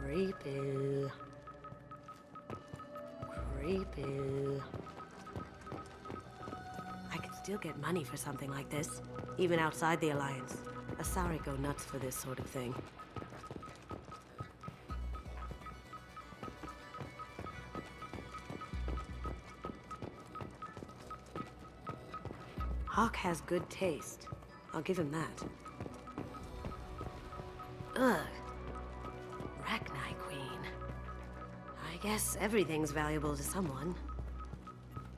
Creepy. Creepy. I could still get money for something like this, even outside the Alliance. Asari go nuts for this sort of thing. Hawk has good taste. I'll give him that. Ugh. Rachni Queen. I guess everything's valuable to someone.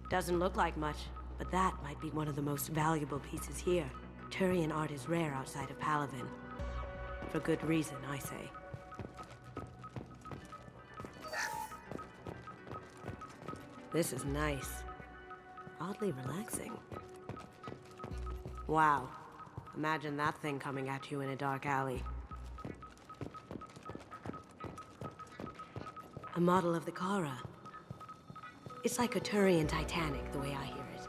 Doesn't look like much, but that might be one of the most valuable pieces here. Turian art is rare outside of Palaven. For good reason, I say. This is nice. Oddly relaxing. Wow. Imagine that thing coming at you in a dark alley. A model of the Kara. It's like a Turian Titanic, the way I hear it.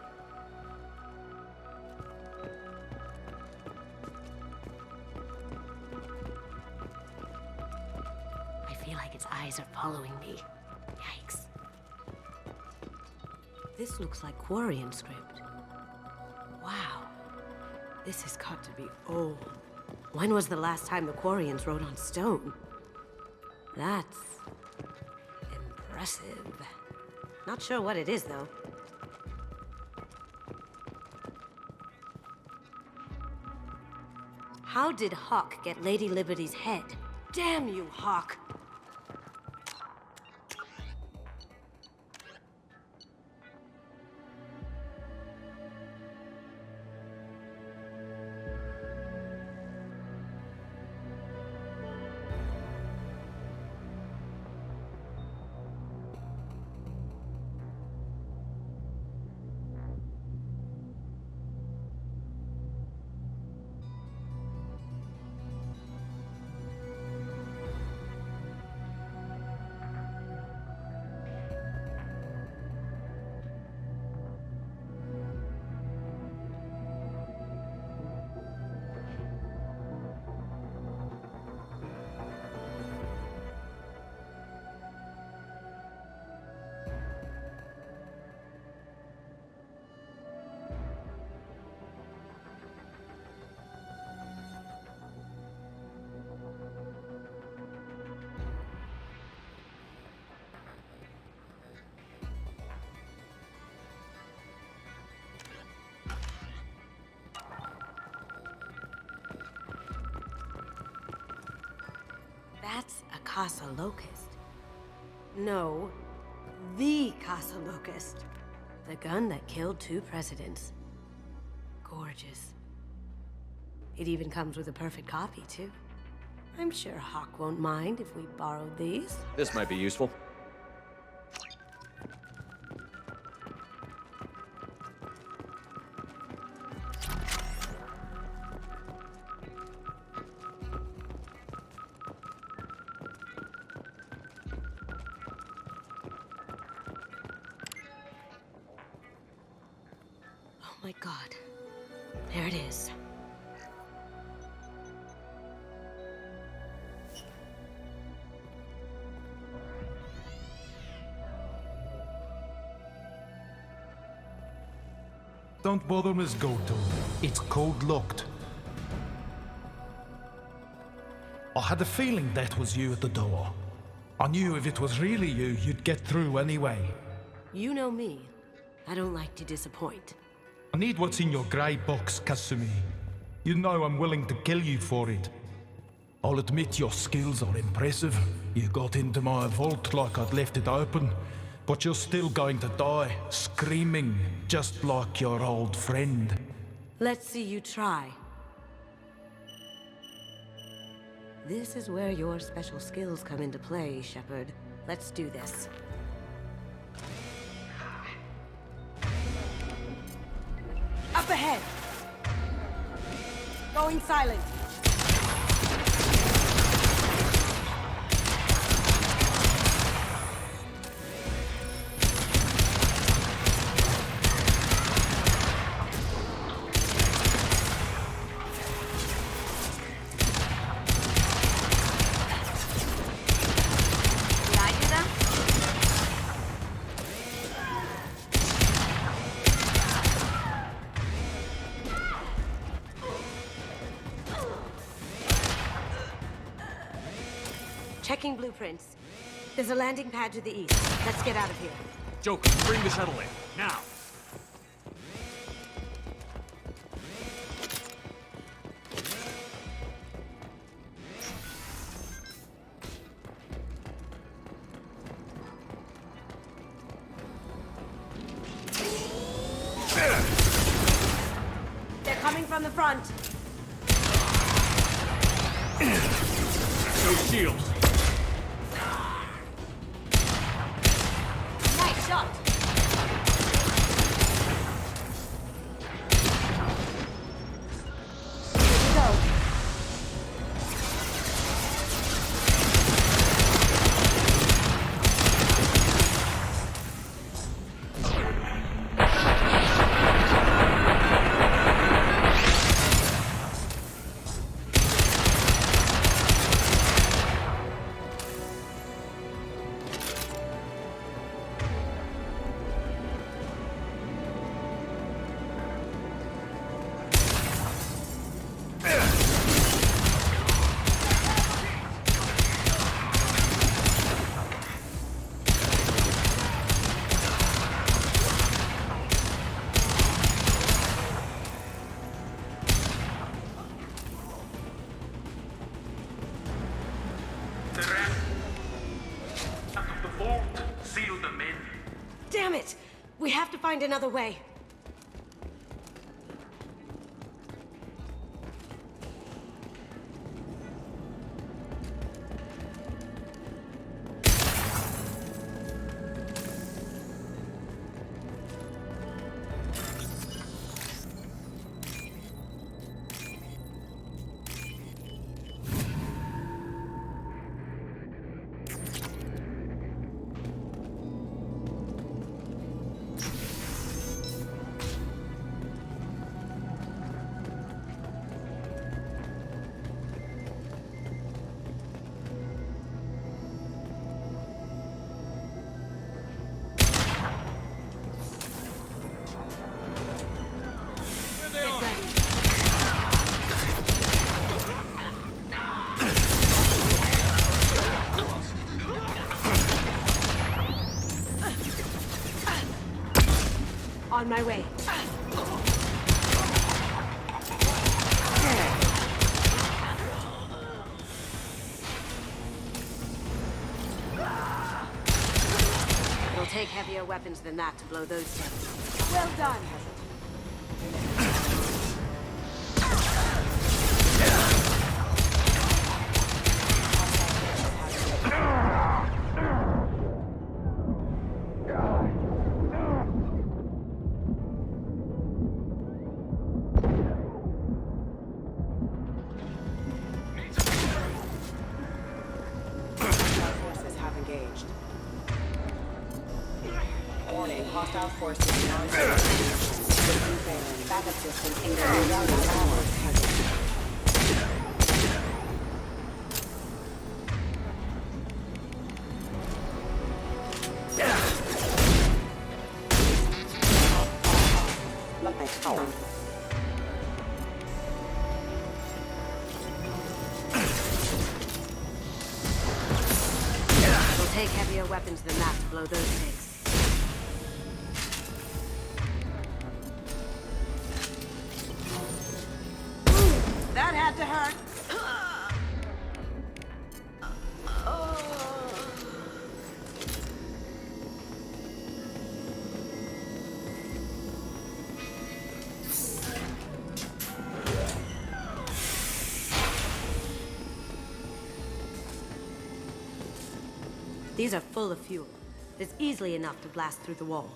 I feel like its eyes are following me. Yikes. This looks like Quarian script. Wow. This has got to be old. When was the last time the Quarians wrote on stone? That's impressive. Not sure what it is, though. How did Hawk get Lady Liberty's head? Damn you, Hawk! That's a Casa Locust. No, the Casa Locust. The gun that killed 2 presidents. Gorgeous. It even comes with a perfect copy, too. I'm sure Hawk won't mind if we borrowed these. This might be useful. Oh my God. There it is. Don't bother, Miss Goto. It's code locked. I had a feeling that was you at the door. I knew if it was really you, you'd get through anyway. You know me. I don't like to disappoint. I need what's in your grey box, Kasumi. You know I'm willing to kill you for it. I'll admit your skills are impressive. You got into my vault like I'd left it open, but you're still going to die, screaming, just like your old friend. Let's see you try. This is where your special skills come into play, Shepard. Let's do this. Up ahead! Going silent! Checking blueprints. There's a landing pad to the east. Let's get out of here. Joker, bring the shuttle in. Now! They're coming from the front. No shields! Nice shot. Here we go. Damn it! We have to find another way. On my way. It'll take heavier weapons than that to blow those things. Well done. Warning, hostile forces now backup system engaged. It'll take heavier weapons than that to blow those things. That had to hurt. These are full of fuel. It's easily enough to blast through the wall.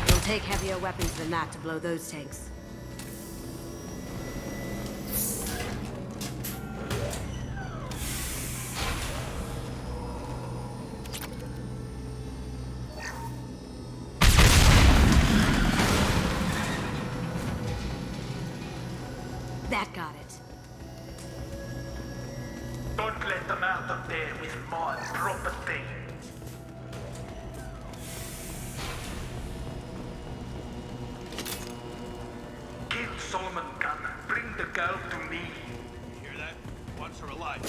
It'll take heavier weapons than that to blow those tanks. That got it. Don't let them out of there with my property. Kill Solomon Gunn. Bring the girl to me. Hear that? One Cops are alive.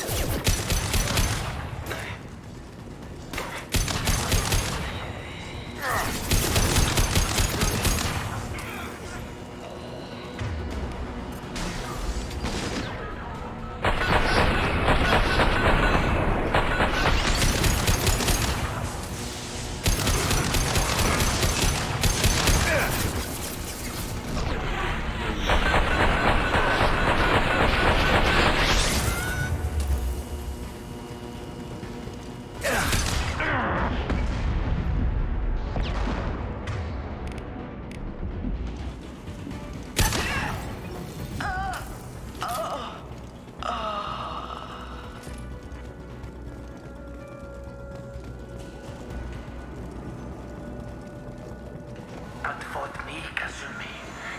That fought me, Kazumi.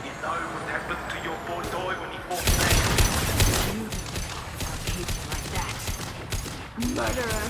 You know what happened to your boy Doi when he fought me? People like that. Murderer.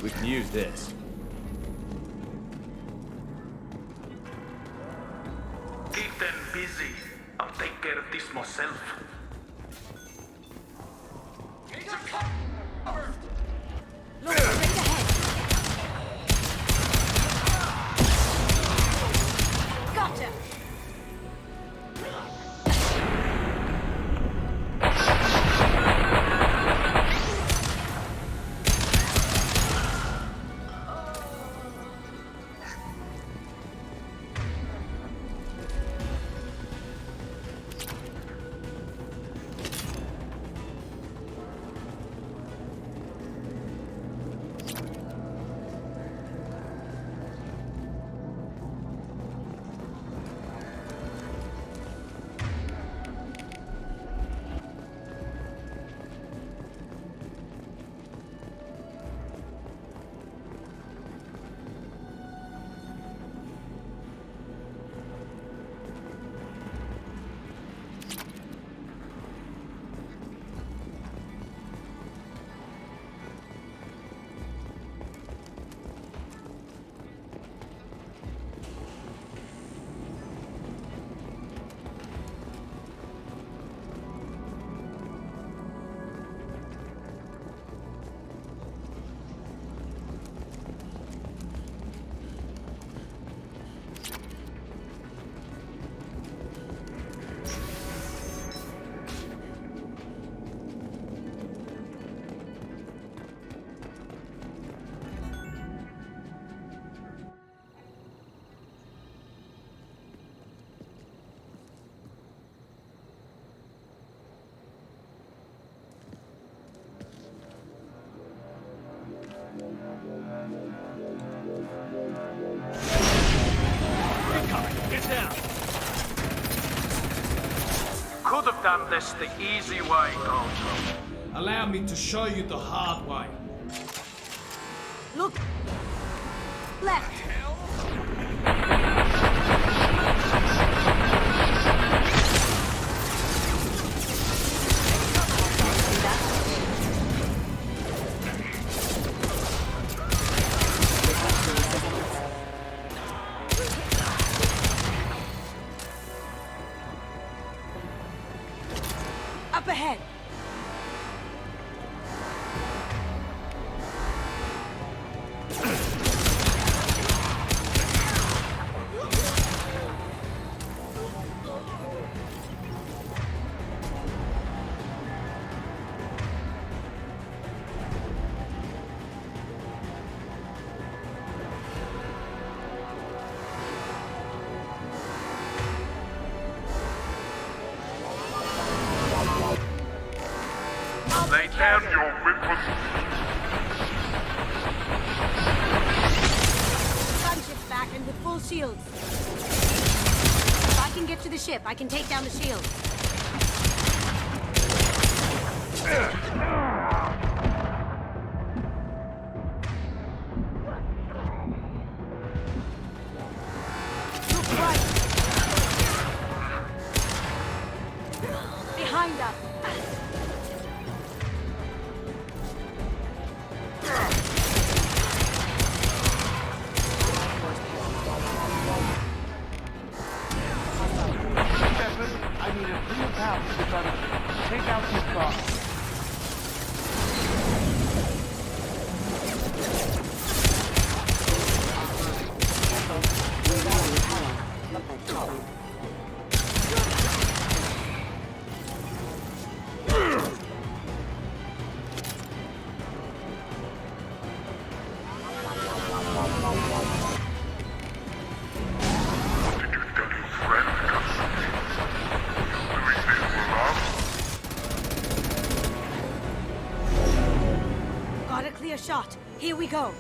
We can use this. Keep them busy. I'll take care of this myself. Look, straight ahead. Gotcha. Get down! Could have done this the easy way, Gojo. Allow me to show you the hard way. Look. Left. Up ahead. Lay down your weapon. Gunships back and with full shields. Got can get to the ship. I can take down the shield. Look right. Behind us. Shepard, I need a free path to the gunner. Take out his box. Got a clear shot. Here we go.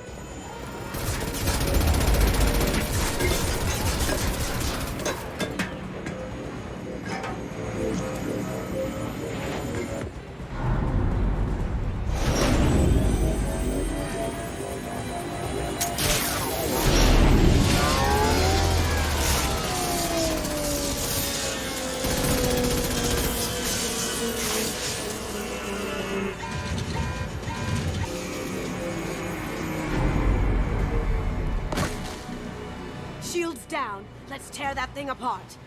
Shields down. Let's tear that thing apart.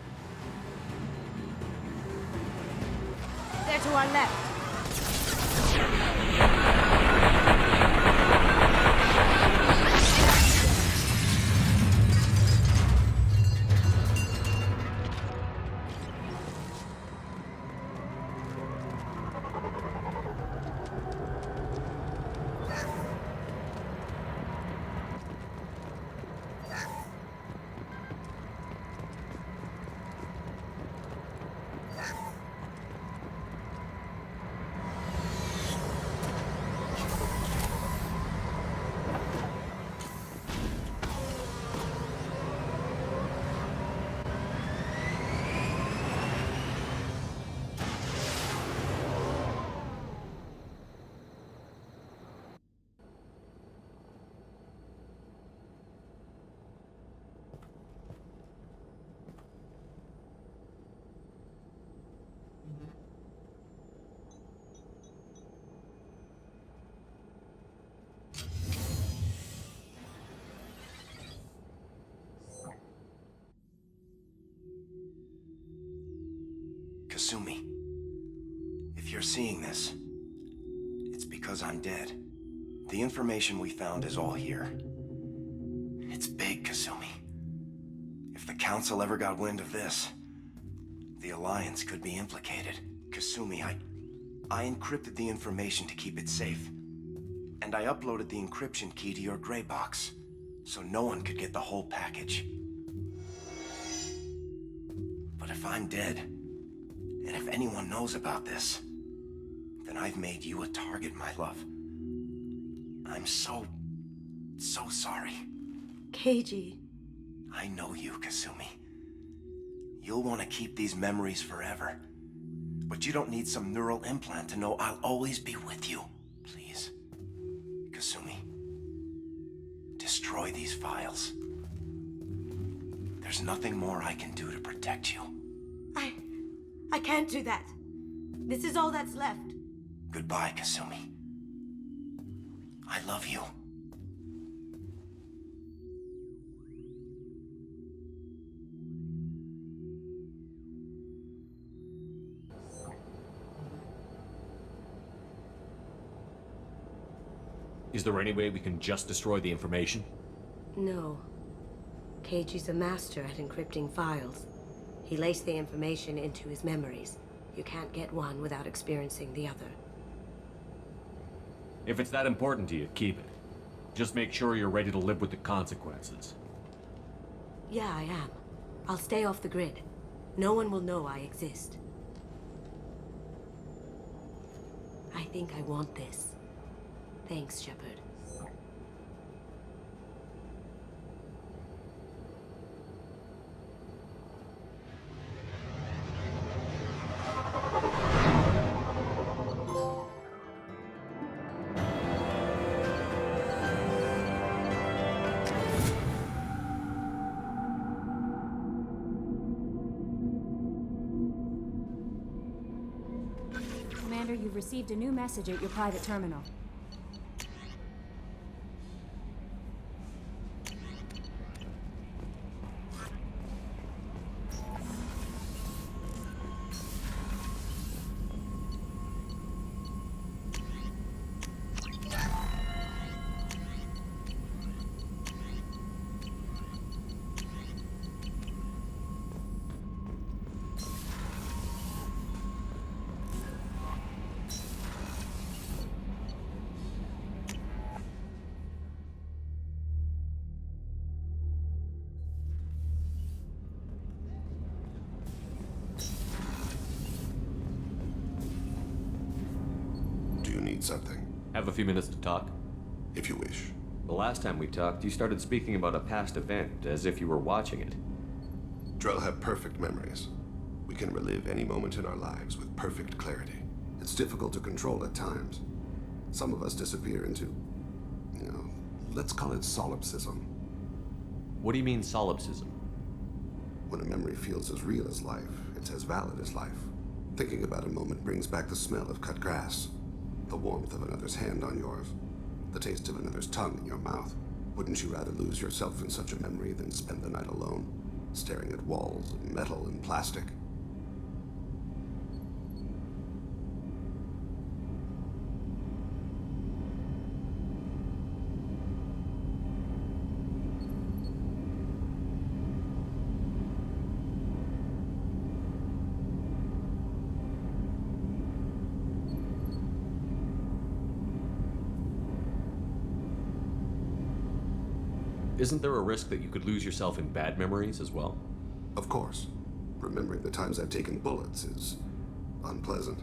They're to our left. Kasumi, if you're seeing this, it's because I'm dead. The information we found is all here. It's big, Kasumi. If the Council ever got wind of this, the Alliance could be implicated. Kasumi, I encrypted the information to keep it safe. And I uploaded the encryption key to your gray box, so no one could get the whole package. But if I'm dead, and if anyone knows about this, then I've made you a target, my love. I'm so sorry. Keiji. I know you, Kasumi. You'll want to keep these memories forever. But you don't need some neural implant to know I'll always be with you. Please, Kasumi, destroy these files. There's nothing more I can do to protect you. I can't do that. This is all that's left. Goodbye, Kasumi. I love you. Is there any way we can just destroy the information? No. Keiji's a master at encrypting files. He laced the information into his memories. You can't get one without experiencing the other. If it's that important to you, keep it. Just make sure you're ready to live with the consequences. Yeah, I am. I'll stay off the grid. No one will know I exist. I think I want this. Thanks, Shepard. Commander, you've received a new message at your private terminal. Do you need something? Have a few minutes to talk? If you wish. The last time we talked, you started speaking about a past event, as if you were watching it. Drell have perfect memories. We can relive any moment in our lives with perfect clarity. It's difficult to control at times. Some of us disappear into, let's call it solipsism. What do you mean, solipsism? When a memory feels as real as life, it's as valid as life. Thinking about a moment brings back the smell of cut grass, the warmth of another's hand on yours, the taste of another's tongue in your mouth. Wouldn't you rather lose yourself in such a memory than spend the night alone, staring at walls of metal and plastic? Isn't there a risk that you could lose yourself in bad memories as well? Of course. Remembering the times I've taken bullets is unpleasant.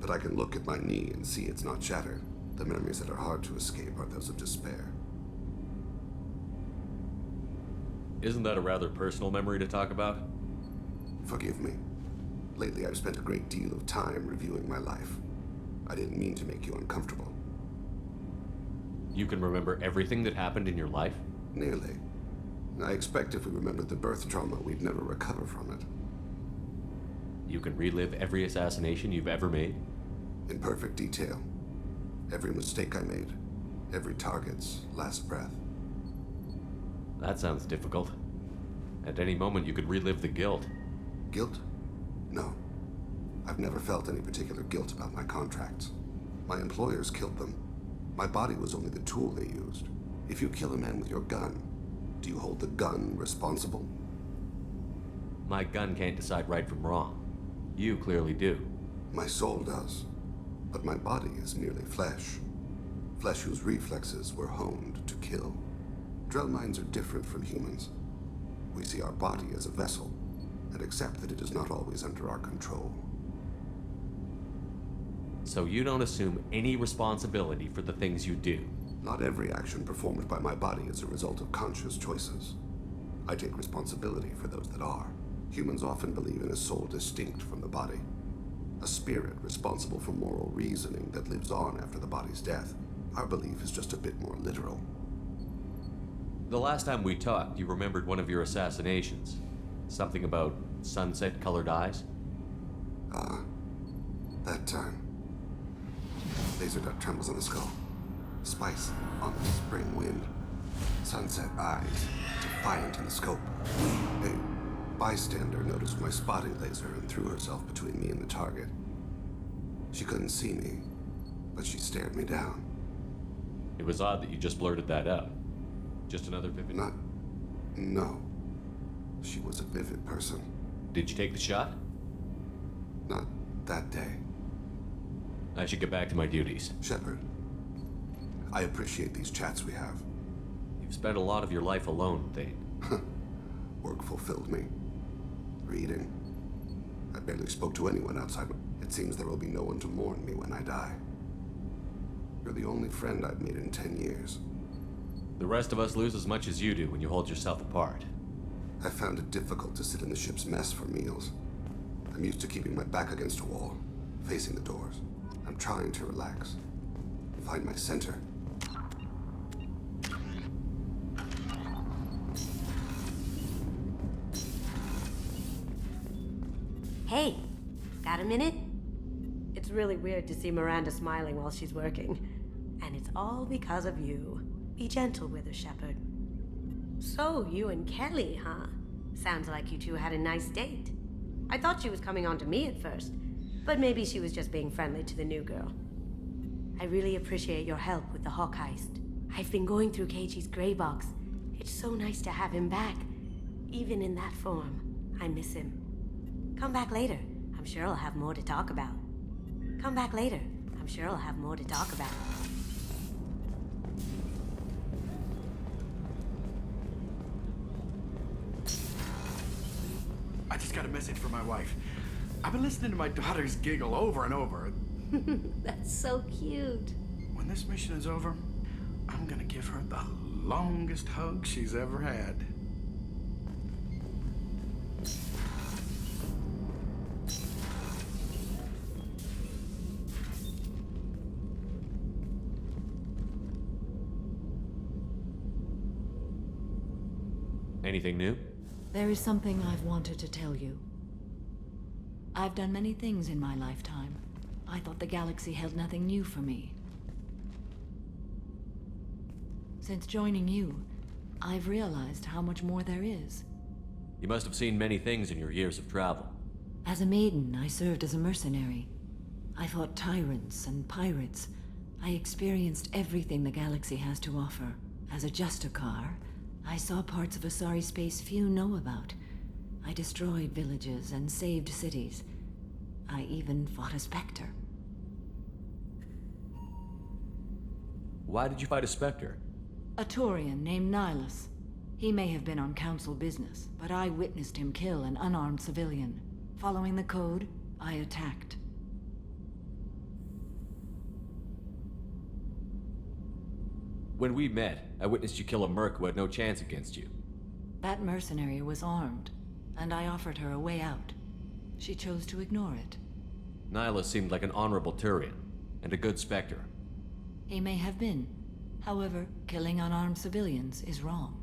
But I can look at my knee and see it's not shattered. The memories that are hard to escape are those of despair. Isn't that a rather personal memory to talk about? Forgive me. Lately I've spent a great deal of time reviewing my life. I didn't mean to make you uncomfortable. You can remember everything that happened in your life? Nearly. I expect if we remembered the birth trauma, we'd never recover from it. You can relive every assassination you've ever made? In perfect detail. Every mistake I made. Every target's last breath. That sounds difficult. At any moment, you could relive the guilt. Guilt? No. I've never felt any particular guilt about my contracts. My employers killed them. My body was only the tool they used. If you kill a man with your gun, do you hold the gun responsible? My gun can't decide right from wrong. You clearly do. My soul does. But my body is merely flesh. Flesh whose reflexes were honed to kill. Drell minds are different from humans. We see our body as a vessel, and accept that it is not always under our control. So you don't assume any responsibility for the things you do? Not every action performed by my body is a result of conscious choices. I take responsibility for those that are. Humans often believe in a soul distinct from the body. A spirit responsible for moral reasoning that lives on after the body's death. Our belief is just a bit more literal. The last time we talked, you remembered one of your assassinations. Something about sunset-colored eyes? That time. Laser dot trembles on the skull. Spice on the spring wind. Sunset eyes, defiant in the scope. A bystander noticed my spotting laser and threw herself between me and the target. She couldn't see me, but she stared me down. It was odd that you just blurted that out. Just another vivid... No. She was a vivid person. Did you take the shot? Not that day. I should get back to my duties. Shepard, I appreciate these chats we have. You've spent a lot of your life alone, Thane. Work fulfilled me. Reading. I barely spoke to anyone outside. It seems there will be no one to mourn me when I die. You're the only friend I've made in 10 years. The rest of us lose as much as you do when you hold yourself apart. I found it difficult to sit in the ship's mess for meals. I'm used to keeping my back against a wall, facing the doors. I'm trying to relax, find my center. Hey, got a minute? It's really weird to see Miranda smiling while she's working. And it's all because of you. Be gentle with her, Shepard. So, you and Kelly, huh? Sounds like you two had a nice date. I thought she was coming on to me at first, but maybe she was just being friendly to the new girl. I really appreciate your help with the Hawk heist. I've been going through Keiichi's gray box. It's so nice to have him back. Even in that form, I miss him. Come back later. I'm sure I'll have more to talk about. Come back later. I'm sure I'll have more to talk about. I just got a message from my wife. I've been listening to my daughters giggle over and over. That's so cute. When this mission is over, I'm gonna give her the longest hug she's ever had. Anything new? There is something I've wanted to tell you. I've done many things in my lifetime. I thought the galaxy held nothing new for me. Since joining you, I've realized how much more there is. You must have seen many things in your years of travel. As a maiden, I served as a mercenary. I fought tyrants and pirates. I experienced everything the galaxy has to offer. As a Justicar, I saw parts of Asari space few know about. I destroyed villages and saved cities. I even fought a Spectre. Why did you fight a Spectre? A Turian named Nihilus. He may have been on council business, but I witnessed him kill an unarmed civilian. Following the code, I attacked. When we met, I witnessed you kill a merc who had no chance against you. That mercenary was armed, and I offered her a way out. She chose to ignore it. Nihilus seemed like an honorable Turian, and a good Spectre. He may have been. However, killing unarmed civilians is wrong.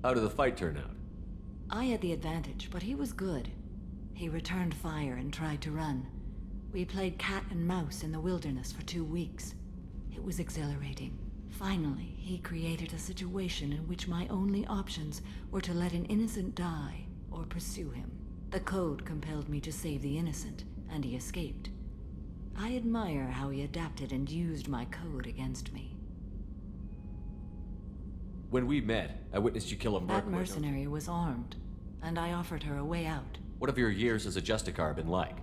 How did the fight turn out? I had the advantage, but he was good. He returned fire and tried to run. We played cat and mouse in the wilderness for 2 weeks. It was exhilarating. Finally, he created a situation in which my only options were to let an innocent die or pursue him. The code compelled me to save the innocent, and he escaped. I admire how he adapted and used my code against me. When we met, I witnessed you kill a merc. That mercenary was armed, and I offered her a way out. What have your years as a Justicar been like?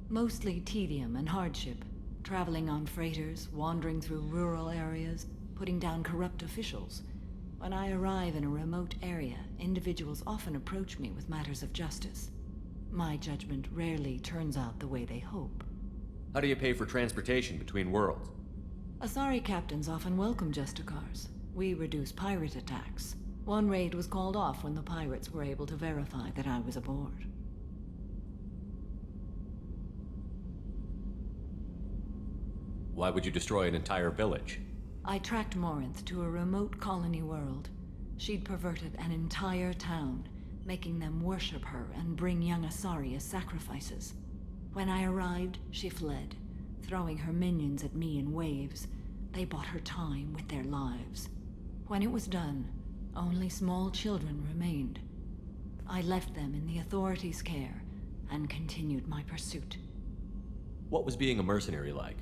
Mostly tedium and hardship. Traveling on freighters, wandering through rural areas, putting down corrupt officials. When I arrive in a remote area, individuals often approach me with matters of justice. My judgment rarely turns out the way they hope. How do you pay for transportation between worlds? Asari captains often welcome Justicars. We reduce pirate attacks. One raid was called off when the pirates were able to verify that I was aboard. Why would you destroy an entire village? I tracked Morinth to a remote colony world. She'd perverted an entire town, making them worship her and bring young Asari as sacrifices. When I arrived, she fled, throwing her minions at me in waves. They bought her time with their lives. When it was done, only small children remained. I left them in the authorities' care and continued my pursuit. What was being a mercenary like?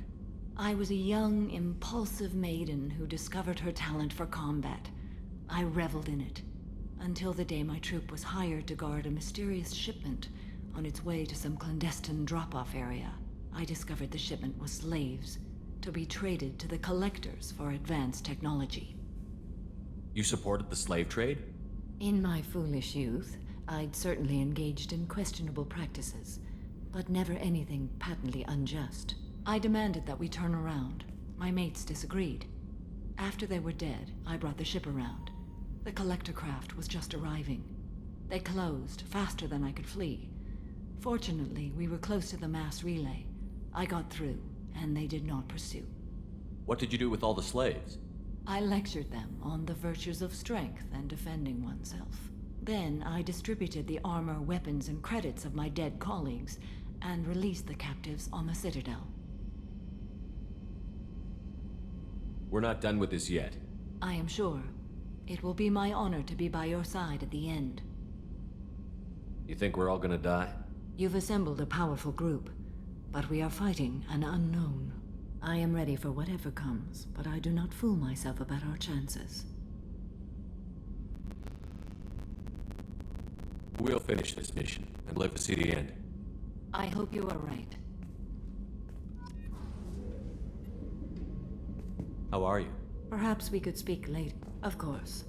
I was a young, impulsive maiden who discovered her talent for combat. I reveled in it, until the day my troop was hired to guard a mysterious shipment on its way to some clandestine drop-off area. I discovered the shipment was slaves, to be traded to the collectors for advanced technology. You supported the slave trade? In my foolish youth, I'd certainly engaged in questionable practices, but never anything patently unjust. I demanded that we turn around. My mates disagreed. After they were dead, I brought the ship around. The collector craft was just arriving. They closed faster than I could flee. Fortunately, we were close to the mass relay. I got through, and they did not pursue. What did you do with all the slaves? I lectured them on the virtues of strength and defending oneself. Then I distributed the armor, weapons, and credits of my dead colleagues, and release the captives on the Citadel. We're not done with this yet. I am sure. It will be my honor to be by your side at the end. You think we're all gonna die? You've assembled a powerful group, but we are fighting an unknown. I am ready for whatever comes, but I do not fool myself about our chances. We'll finish this mission and live to see the end. I hope you are right. How are you? Perhaps we could speak later. Of course.